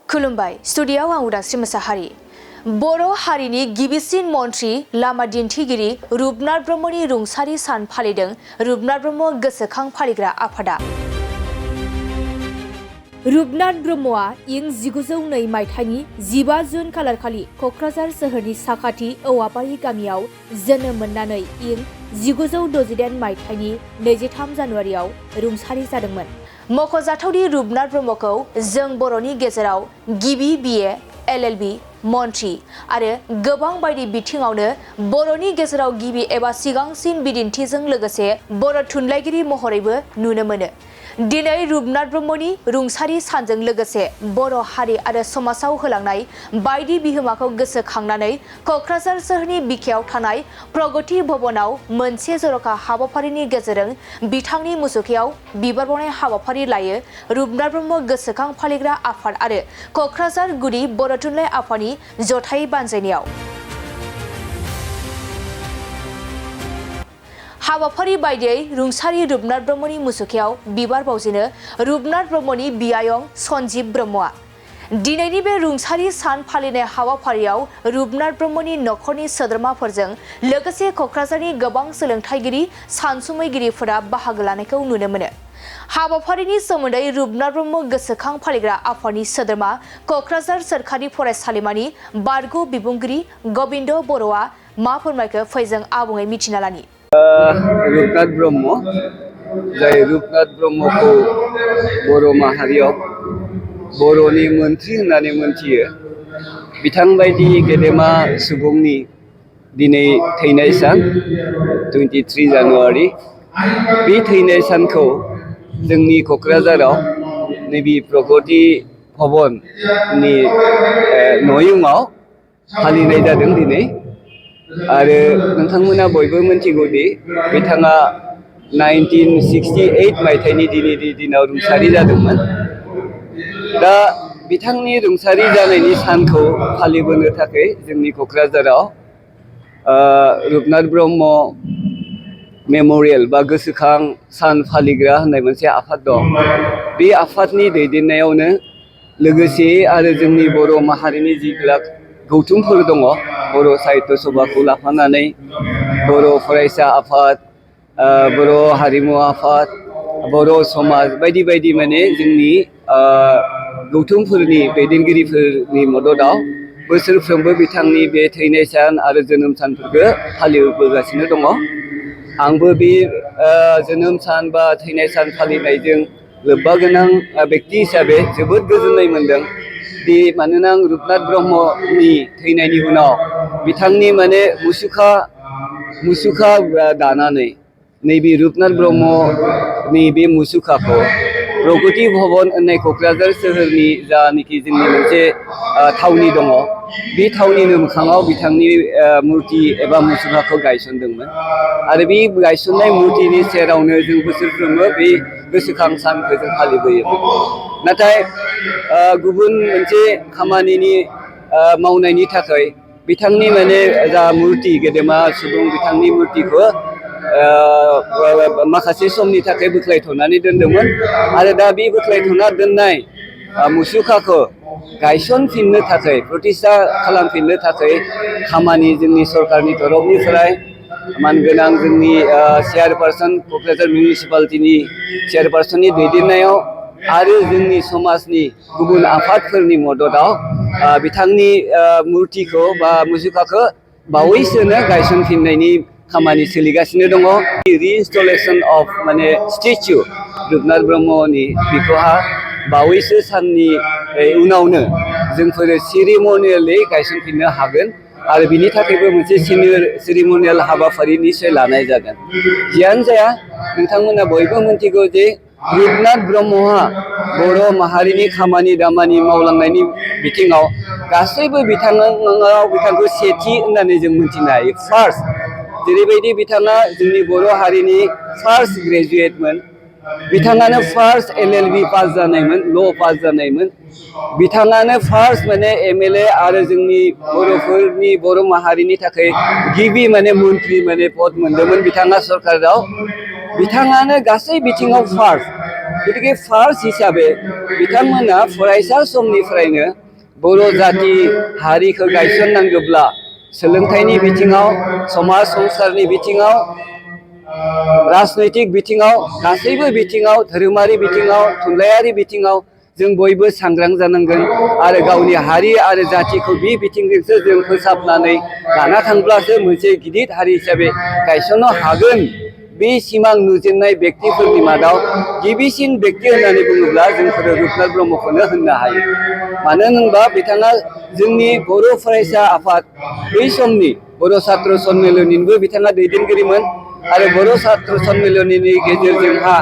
खुलुमबाय स्टुडियाव आं उदांस्रि मोसाहारि। बर' हारिनि गिबिसिन मन्त्रि लामा दिन्थिगिरि रुपनाथ ब्रह्मनि रुंसारि सान फालिदों रुपनाथ ब्रह्म गोसोखां फालिग्रा आफादा। रुपनाथ ब्रह्मआ इं 1902 मायथाइनि 15 जुन खालारखालि क'क्राझार सोहोरनि साखाथि औवाबारि गामियाव जोनोम मोननानै इं 1968 मायथाइनि 23 जानुवारियाव रुंसारि जादोंमोन। मख'जाथावदि रुपनाथ ब्रह्मखौ जों बर'नि गेजेराव गिबि BA, LLB, मन्त्रि आरो गोबां बायदि बिथिङावनो बर'नि गेजेराव गिबि एबा सिगांसिन बिदिन्थिजों लोगोसे बर' थुनलाइगिरि महरैबो नुनो मोनो। दिनै रुपनाथ ब्रह्मनि रुंसारि सानजों लोगोसे बर' हारि आरो समाजाव होलांनाय बायदि बिहोमाखौ गोसोखांनानै क'क्राझार सोहोरनि बिखायाव थानाय प्रगति भवनाव मोनसे जर'खा हाबाफारिनि गेजेरजों बिथांनि मुसुखायाव बिबार बावनाय हाबाफारि लायो रुपनाथ ब्रह्म गोसोखां फालिग्रा आफाद आरो क'क्राझार गुदि बर' थुनलाइ आफादनि जथाय बानजायनायाव। हाबाफारि बायदियै रुंसारि रुपनाथ ब्रह्मनि मुसुखायाव बिबार बावजेनो रुपनाथ ब्रह्मनि बियायं सन्जीब ब्रह्मआ। दिनैनि बे रुंसारि सान फालिनाय हाबाफारियाव रुपनाथ ब्रह्मनि नखरनि सोद्रोमाफोरजों लोगोसे क'क्राझारनि गोबां सोलोंथाइगिरि सानसुमैगिरिफोरा बाहागो लानायखौ नुनो मोनो। हाबाफारिनि सोमोन्दै रुपनाथ ब्रह्म गोसोखां फालिग्रा आफादनि सोद्रोमा क'क्राझार सोरखारि फरायसालिमानि बारग' बिबुंगिरि गबिन्द बर'आ मा फोरमायखो फैजों आबुङै मिथिना लानि। रुपनाथ ब्रह्म जाय रुपनाथ ब्रह्मखौ बर' माहारियाव बर'नि मन्त्रि होननानै मोनथियो। बिथां बायदि गेदेमा सुबुंनि दिनै थैनाय सान 23 जानुवारि। बे थैनाय सानखौ जोंनि क'क्राझाराव नैबे प्रगति भवननि न'यङाव फालिनाय जादों दिनै। आरो नोंथांमोना बयबो मिथिगौदि बिथाङा 1968 मायथाइनि दिनैनि दिनाव रुंसारि जादोंमोन। दा बिथांनि रुंसारि जानायनि सानखौ फालिबोनो थाखाय जोंनि क'क्राझाराव रुपनाथ ब्रह्म मेम'रियेल बा गोसोखां सान फालिग्रा होननाय मोनसे आफाद दं। बे आफादनि दैदेननायावनो लोगोसे आरो जोंनि बर' माहारिनि जिবিলাক गौथुमफोर दङ, बर' साहित्य सभाखौ लाफानानै बर' फरायसा आफाद, बर' हारिमु आफाद, बर' समाज बायदि बायदि माने जोंनि गौथुमफोरनि दैदेनगिरिफोरनि मददाव बोसोरफ्रोमबो बिथांनि बे थैनाय सान आरो जोनोम सानफोरखौ फालिबोगासिनो दङ। आंबो बे जोनोम सान बा थैनाय सान फालिनायजों लोब्बा गोनां बेक्ति हिसाबै जोबोद गोजोननाय मोनदों। मानोना आं रुपनाथ ब्रह्मनि थैनायनि उनाव बिथांनि माने मुसुखा दानानै नैबे रुपनाथ ब्रह्मनि बे मुसुखाखौ प्रगति भवन होननाय क'क्राझार सोहोरनि जानाखि जोंनि मोनसे थावनि दङ, बे थावनिनो मोखाङाव बिथांनि मुर्ति एबा मुसुखाखौ गायसनदोंमोन। आरो बे गायसननाय मुर्तिनि सेरावनो जों बोसोरफ्रोमबो बे गोसोखां सानखौ जों फालिबोयोमोन। नाथाय गुबुन मोनसे खामानिनि मावनायनि थाखाय बिथांनि माने जा मुर्ति गेदेमा सुबुं बिथांनि मुर्तिखौ माखासे समनि थाखाय बोख्लायथ'नानै दोनदोंमोन। आरो दा बे बोख्लायथ'ना दोननाय मुसुखाखौ गायसनफिननो थाखाय प्रतिष्ठा खालामफिननो थाखाय खामानि जोंनि सरकारनि तरफनिफ्राय मानगोनां जोंनि चेयारपारसन क'क्राझार मिउनिसिपालिटिनि चेयारपारसननि दैदेननायाव आरो जोंनि समाजनि गुबुन आफादफोरनि मददाव बिथांनि मुर्तिखौ बा मुसुखाखौ बावैसोनो गायसनफिननायनि खामानि सोलिगासिनो दङ। रिइनस्टलेशन अफ माने स्टेचु रुपनाथ ब्रह्मनि बेखौहा बावैसो साननि उनावनो जोंफोरो सेरिमनियेलि गायसनफिननो हागोन आरो बिनि थाखायबो मोनसे सेरिमनियेल हाबाफारि निश्चय लानाय जागोन। जियानो जाया नोंथांमोना बयबो मिथिगौ जे रुपनाथ ब्रह्महा बर' माहारिनि खामानि दामानि मावलांनायनि बिथिङाव गासैबो बिथांखौ सेथि होननानै जों मिथिनो हायो। फार्स्ट, जेरैबायदि बिथाङा जोंनि बर' हारिनि फार्स्ट ग्रेजुवेटमोन, बिथाङानो फार्स्ट LLB पास जानायमोन, ल' पास जानायमोन, बिथाङानो फार्स्ट माने MLA आरो जोंनि बर'फोरनि बर' माहारिनि थाखाय गिबि माने मन्त्रि माने पद मोनदोंमोन बिथाङा सरकाराव। बिथाङानो गासै बिथिङाव फार्स्ट। गतिके फार्स्ट हिसाबै बिथांमोना फरायसा समनिफ्रायनो बर' जाति हारिखौ गायसननांगौब्ला सोलोंथाइनि बिथिङाव समाज संसारनि बिथिङाव राजनैतिक बिथिङाव गासैबो बिथिङाव धोरोमारि बिथिङाव थुनलाइयारि बिथिङाव जों बयबो सांग्रां जानांगोन आरो गावनि हारि आरो जातिखौ बे बिथिंजोंसो जों फोसाबनानै लाना थांब्लासो मोनसे गिदिर हारि हिसाबै गायसननो हागोन। बे सिमां नुजेननाय व्यक्तिफोरनि मादाव गिबिसिन व्यक्ति होननानै बुङोब्ला जोंफोर रुपनाथ ब्रह्मखौनो होननो हायो। मानो होनबा बिथाङा जोंनि बर' फरायसा आफाद बै समनि बर' सात्र सन्मेलननिबो बिथाङा दैदेनगिरिमोन आरो बर' सात्र सन्मेलननि गेजेरजोंहा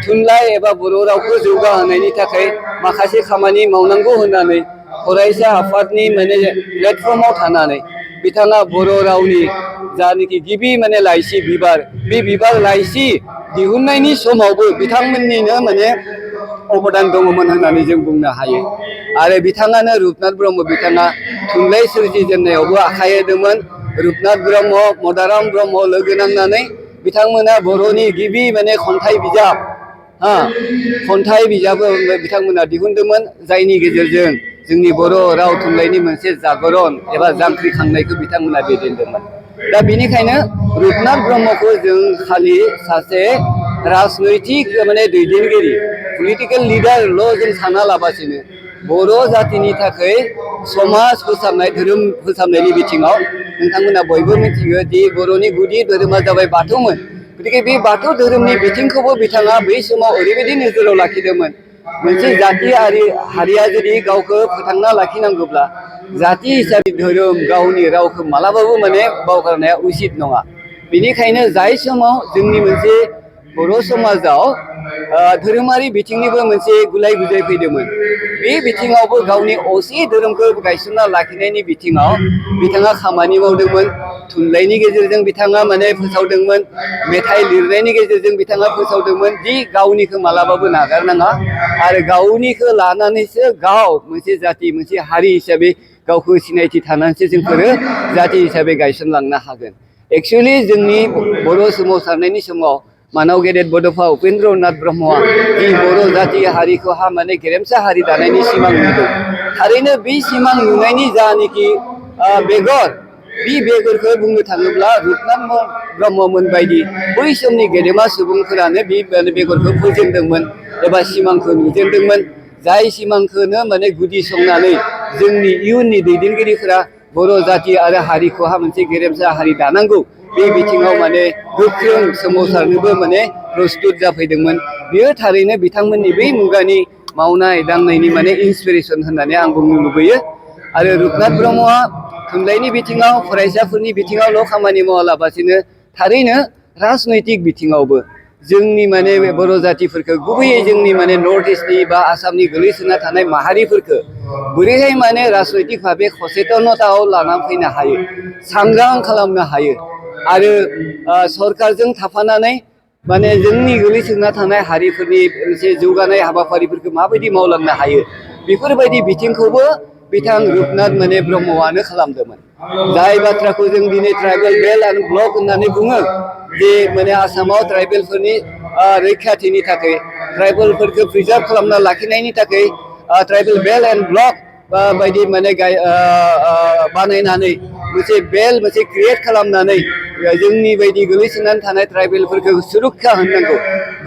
थुनलाइ एबा बर' रावखौ जौगाहोनायनि थाखाय माखासे खामानि मावनांगौ होननानै फरायसा आफादनि माने प्लेटफर्माव थानानै बिथाङा बर' रावनि जानिखि गिबि माने लाइसि बिबार बे बिबार लाइसि दिहुननायनि समावबो बिथांमोननिनो माने अबदान दङमोन होननानै जों बुंनो हायो। आरो बिथाङानो रुपनाथ ब्रह्म बिथाङा थुनलाइ सोरजिजेननायावबो आखाइ होदोंमोन। रुपनाथ ब्रह्म मदाराम ब्रह्म लोगो नांनानै बिथांमोना बर'नि गिबि माने खन्थाइ बिजाब बिथांमोना दिहुनदोंमोन जायनि गेजेरजों जोंनि बर' राव थुनलाइनि मोनसे जागरण एबा जांख्रिखांनायखौ बिथांमोना दैदेनदोंमोन। दा बेनिखायनो रुपनाथ ब्रह्मखौ जों खालि सासे राजनैतिक माने दैदेनगिरि पलिटिकेल लिडारल' जों साना लाबासिनो बर' जातिनि थाखाय समाज फोसाबनाय धोरोम फोसाबनायनि बिथिङाव नोंथांमोना बयबो मिथियो दि बर'नि गुदि धोरोमा जाबाय बाथौमोन। गतिके बे बाथौ धोरोमनि बिथिंखौबो बिथाङा बै समाव ओरैबायदि नोजोराव लाखिदोंमोन मोनसे जाति हारिया जुदि गावखौ फोथांना लाखिनांगौब्ला जाति हिसाबै धोरोम गावनि रावखौ मालाबाबो माने बावगारनाया उचित नङा। बेनिखायनो जाय समाव जोंनि मोनसे बर' समाजाव धोरोमारि बिथिंनिबो मोनसे गुलाय गुजाय फैदोंमोन बे बिथिङावबो गावनि असे धोरोमखौ गायसनना लाखिनायनि बिथिङाव बिथाङा खामानि मावदोंमोन। थुनलाइनि गेजेरजों बिथाङा माने फोसावदोंमोन मेथाइ लिरनायनि गेजेरजों बिथाङा फोसावदोंमोन दि गावनिखौ मालाबाबो नागारनाङा आरो गावनिखौ लानानैसो गाव मोनसे जाति मोनसे हारि हिसाबै गावखौ सिनायथि थानानैसो जोंफोरो जाति हिसाबै गायसनलांनो हागोन। एक्सुवेलि जोंनि बर' सोमावसारनायनि समाव मानाव गेदेर बड'फा उपेन्द्रनाथ ब्रह्मआ जि बर' जाति हारिखौ माने गेरेमसा हारि दानायनि सिमां नुदों। थारैनो बे सिमां नुनायनि जानिखि बेगर बे बेगरखौ बुंनो थाङोब्ला रुपनाथ ब्रह्ममोन बायदि बै समनि गेदेमा सुबुंफोरानो बे बेगरखौ फोजेनदोंमोन एबा सिमांखौ नुजेनदोंमोन। जाय सिमांखौनो माने गुदि संनानै जोंनि इयुननि दैदेनगिरिफोरा बर' जाति आरो हारिखौ मोनसे गेरेमसा हारि दानांगौ बे बिथिङाव माने गोख्रों सोमावसारनोबो माने प्रस्तुत जाफैदोंमोन। बियो थारैनो बिथांमोननि बै मुगानि मावनाय दांनायनि माने इन्सपिरेसन होननानै आं बुंनो लुबैयो। आरो रुपनाथ ब्रह्मआ थुनलाइनि बिथिङाव फरायसाफोरनि बिथिङावल' खामानि मावालाबासिनो थारैनो राजनैतिक बिथिङावबो जोंनि माने बर' जातिफोरखौ गुबैयै जोंनि माने नर्थ इस्टनि बा आसामनि गोलैसोना थानाय माहारिफोरखौ बोरैहाय माने राजनैतिक भाबे सचेतनतायाव लानानै फैनो हायो सांग्रां खालामनो हायो आरो सरकारजों थाफानानै माने जोंनि गोलैसोना थानाय हारिफोरनि मोनसे जौगानाय हाबाफारिफोरखौ माबायदि मावलांनो हायो बेफोरबायदि बिथिंखौबो बिथां रुपनाथ माने ब्रह्मआनो खालामदोंमोन। जाय बाथ्राखौ जों दिनै ट्राइबेल बेल्ट एन्ड ब्लक होननानै बुङो जे माने आसामाव ट्राइबेलफोरनि रैखाथिनि थाखाय ट्राइबेलफोरखौ प्रिजार्भ खालामना लाखिनायनि थाखाय ट्राइबेल बेल्ट एन्ड ब्लक बायदि माने बानायनानै मोनसे बेल्ट मोनसे क्रिएट खालामनानै जोंनि बायदि गोलैसोनानै थानाय ट्राइबेलफोरखौ सुरक्षा होनांगौ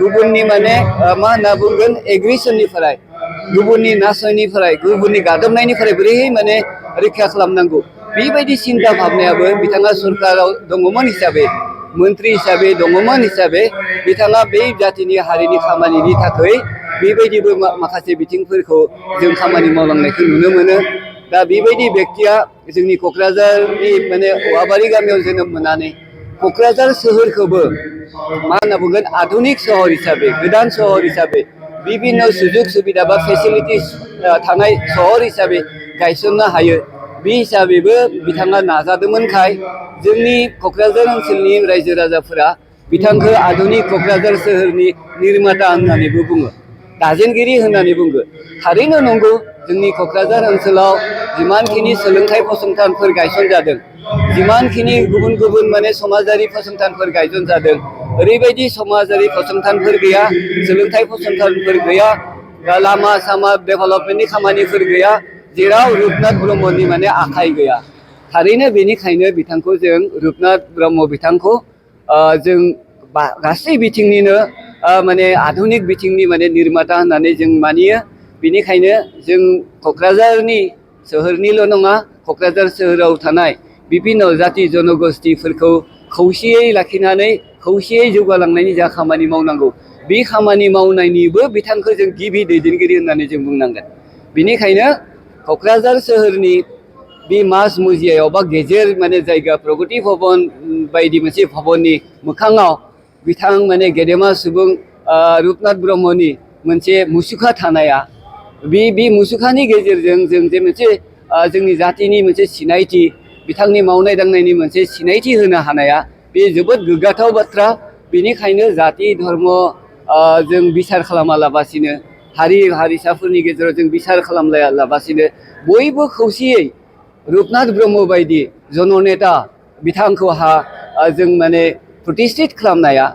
गुबुननि माने मा होनना बुंगोन एग्रेसननिफ्राय गुबुननि नासयनिफ्राय गुबुननि गादबनायनिफ्राय बोरैहाय माने रैखा खालामनांगौ बेबायदि सिन्ता भाबनायाबो बिथाङा सरकाराव दङमोन हिसाबै मन्त्रि हिसाबै दङमोन हिसाबै बिथाङा बै जातिनि हारिनि खामानिनि थाखाय बेबायदिबो माखासे बिथिंफोरखौ जों खामानि मावलांनायखौ नुनो मोनो। दा बेबायदि व्यक्तिया जोंनि क'क्राझारनि माने औवाबारि गामियाव जोनोम मोननानै क'क्राझार सोहोरखौबो मा होनना बुंगोन आधुनिक सहर हिसाबै गोदान सहर हिसाबै बिभिन्न सुजुग सुबिदा बा फेसिलिटिस थानाय सहर हिसाबै गायसननो हायो बे हिसाबैबो बिथाङा नाजादोंमोनखाय जोंनि क'क्राझार ओनसोलनि रायजो राजाफोरा बिथांखौ आधुनिक क'क्राझार सोहोरनि निर्माता होननानैबो बुङो दाजेनगिरि होननानै बुङो। थारैनो नंगौ जोंनि क'क्राझार ओनसोलाव जिमानखिनि सोलोंथाइ फसंथानफोर गायसनजादों जिमानखिनि गुबुन गुबुन माने समाजारि फसंथानफोर गायसनजादों ओरैबायदि समाजारि फसंथानफोर गैया, सोलोंथाइ फसंथानफोर गैया, लामा सामा डेभेलपमेन्टनि खामानिफोर गैया, जेराव रुपनाथ ब्रह्मनि माने आखाइ गैया। थारैनो बेनिखायनो बिथांखौ जों रुपनाथ ब्रह्म बिथांखौ जों गासै बिथिंनिनो माने आधुनिक बिथिंनि माने निर्माता होननानै जों मानियो। बेनिखायनो जों क'क्राझारनि सोहोरनिल' नङा, क'क्राझार सोहोराव थानाय बिभिन्न जाति जनगोष्ठीफोरखौ खौसेयै लाखिनानै खौसेयै जौगालांनायनि जा खामानि मावनांगौ, बे खामानि मावनायनिबो बिथांखौ जों गिबि दैदेनगिरि होननानै जों बुंनांगोन। बेनिखायनो क'क्राझार सोहोरनि बे माज मुजियायाव बा गेजेर माने जायगा प्रगति भवन बायदि मोनसे भवननि मोखाङाव बिथां माने गेदेमा सुबुं रुपनाथ ब्रह्मनि मोनसे मुसुखा थानाया, बे मुसुखानि गेजेरजों जों जे मोनसे जोंनि जातिनि मोनसे सिनायथि, बिथांनि मावनाय दांनायनि मोनसे सिनायथि होनो हानाया बे जोबोद गोग्गाथाव बाथ्रा। बेनिखायनो जाति धर्म जों बिसार खालामालाबासिनो, हारि हारिसाफोरनि गेजेराव जों बिसार खालामलायालाबासिनो बयबो खौसेयै रुपनाथ ब्रह्म बायदि जननेता बिथांखौ जों माने प्रतिष्ठित खालामनाया,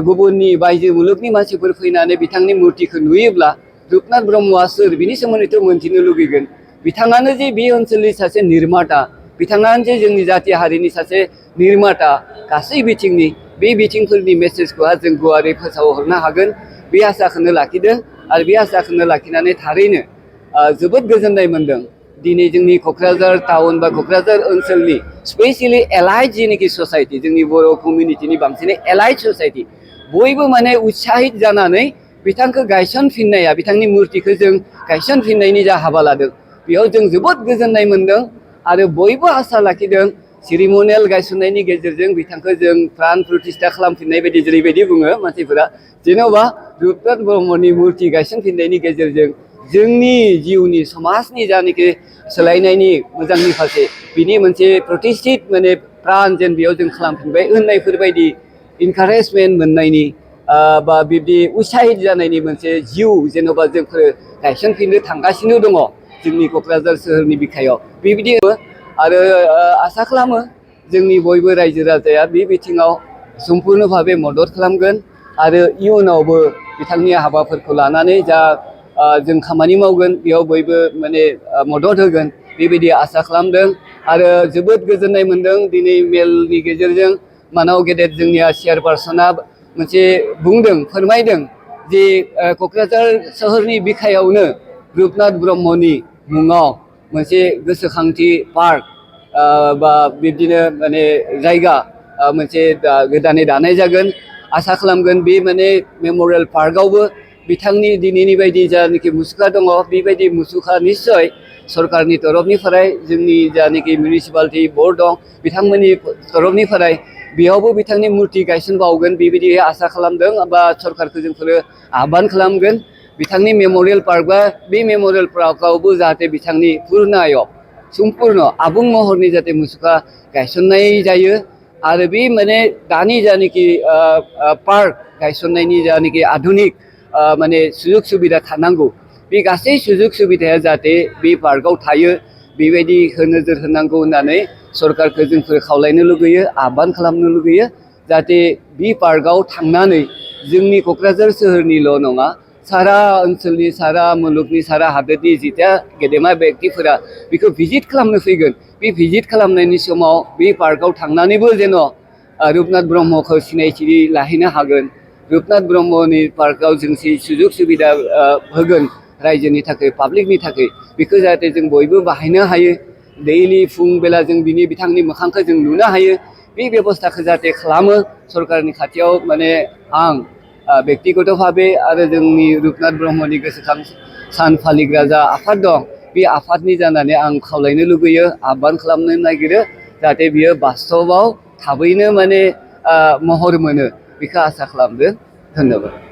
गुबुननि बायजो मुलुगनि मानसिफोर फैनानै बिथांनि मुर्तिखौ नुयोब्ला रुपनाथ ब्रह्मआ सोर बिनि सोमोन्दैथ' मोनथिनो लुगैगोन। बिथाङानो जे बे ओनसोलनि सासे निर्माता, बिथाङानो जे जोंनि जाति हारिनि सासे निर्माता गासै बिथिंनि, बे बिथिंफोरनि मेसेजखौ जों गुवारै फोसावहरनो हागोन, बे आसाखौनो लाखिदों। आरो बे आसाखौनो लाखिनानै थारैनो जोबोद गोजोननाय मोन्दों। दिनै जोंनि क'क्राझार टाउन बा क'क्राझार ओनसोलनि स्पेसियेलि एलाइट जेनोखि ससाइटि, जोंनि बर' कमिउनिटिनि बांसिनै एलाइट ससाइटि, बयबो माने उत्साहित जानानै बिथांखौ गायसनफिननाया, बिथांनि मुर्तिखौ जों गायसनफिननायनि जा हाबा लादों, बेयाव जों जोबोद गोजोननाय मोन्दों। आरो बयबो आसा लाखिदों सेरिमनियेल गायसननायनि गेजेरजों बिथांखौ जों प्राण प्रतिष्ठा खालामफिननाय बायदि, जेरैबायदि बुङो मानसिफोरा, जेन'बा रुपनाथ ब्रह्मनि मुर्ति गायसनफिननायनि गेजेरजों जोंनि जिउनि समाजनि जानाखि सोलायनायनि मोजांनि फारसे बिनि मोनसे प्रतिष्ठित माने प्राण जेन बेयाव जों खालामफिनबाय होननायफोरबायदि इनकारेजमेन्ट मोननायनि बा बिब्दि उत्साहित जानायनि मोनसे जिउ जेन'बा जोंफोर गायसनफिननो थांगासिनो दङ जोंनि क'क्राझार सोहोरनि बिखायाव। बेबायदि आरो आसा खालामो जोंनि बयबो रायजो राजाया बे बिथिङाव सम्पुर्ण भाबे मदद खालामगोन आरो इयुनावबो बिथांनि हाबाफोरखौ लानानै जा जों खामानि मावगोन बेयाव बयबो माने मदद होगोन, बेबायदि आसा खालामदों। आरो जोबोद गोजोननाय मोन्दों दिनै मेलनि गेजेरजों मानाव गेदेर जोंनिया चेयारपार्सना मोनसे बुंदों, फोरमायदों जे क'क्राझार सोहोरनि बिखायावनो रुपनाथ ब्रह्मनि मुङाव मोनसे गोसोखांथि पार्क बा बिब्दिनो माने जायगा मोनसे गोदानै दानाय जागोन। आसा खालामगोन बे माने मेम'रियेल पार्कआवबो बिथांनि दिनैनि बायदि जानाखि मुसुखा दङ, बेबायदि मुसुखा निस्सय सरकारनि तरफनिफ्राय, जोंनि जानाखि मिउनिसिपालिटि बर्ड दं बिथांमोननि तरफनिफ्राय बेयावबो बिथांनि मुर्ति गायसनबावगोन, बेबायदि आसा खालामदों बा सरकारखौ जोंफोरो आह्वान खालामगोन। बिथांनि मेम'रियेल पार्क बा बे मेम'रियेल पार्कआवबो जाहाथे बिथांनि पुर्नायाव सम्पुर्ण आबुं महरनि जाहाथे मुसुखा गायसननाय जायो। आरो बे माने दानि जानाखि पार्क गायसननायनि जानाखि आधुनिक माने सुजुग सुबिदा थानांगौ, बे गासै सुजुग सुबिदाया जाहाथे बे पार्कआव थायो, बेबायदिखौ नोजोर होनांगौ होननानै सरकारखौ जोंफोर खावलायनो लुगैयो, आह्वान खालामनो लुगैयो। जाहाथे बे पार्कआव थांनानै जोंनि क'क्राझार सोहोरनिल' नङा, सारा ओनसोलनि, सारा मुलुगनि, सारा हादोरनि जिता गेदेमा बेक्तिफोरा बेखौ भिजिट खालामनो फैगोन, बे भिजिट खालामनायनि समाव बे पार्कआव थांनानैबो जेन' रुपनाथ ब्रह्मखौ सिनायथि लाहैनो हागोन। रुपनाथ ब्रह्मनि पार्कआव जों सुजुग सुबिदा होगोन रायजोनि थाखाय, पाब्लिकनि थाखाय, बेखौ जाहाथे जों बयबो बाहायनो हायो। दैलि फुं बेला जों बिथांनि मोखांखौ जों नुनो हायो, बे बेबस्थाखौ जाहाथे खालामो सरकारनि खाथियाव माने आं बेक्तिगत भाबे आरो जोंनि रुपनाथ ब्रह्मनि गोसोखां सान फालिग्रा जा आफाद दं, बे आफादनि जानानै आं खावलायनो लुगैयो, आह्वान खालामनो नागिरो, जाहाथे बियो बास्तबआव थाबैनो माने महर मोनो, बेखौ आसा खालामदों। धन्यबाद।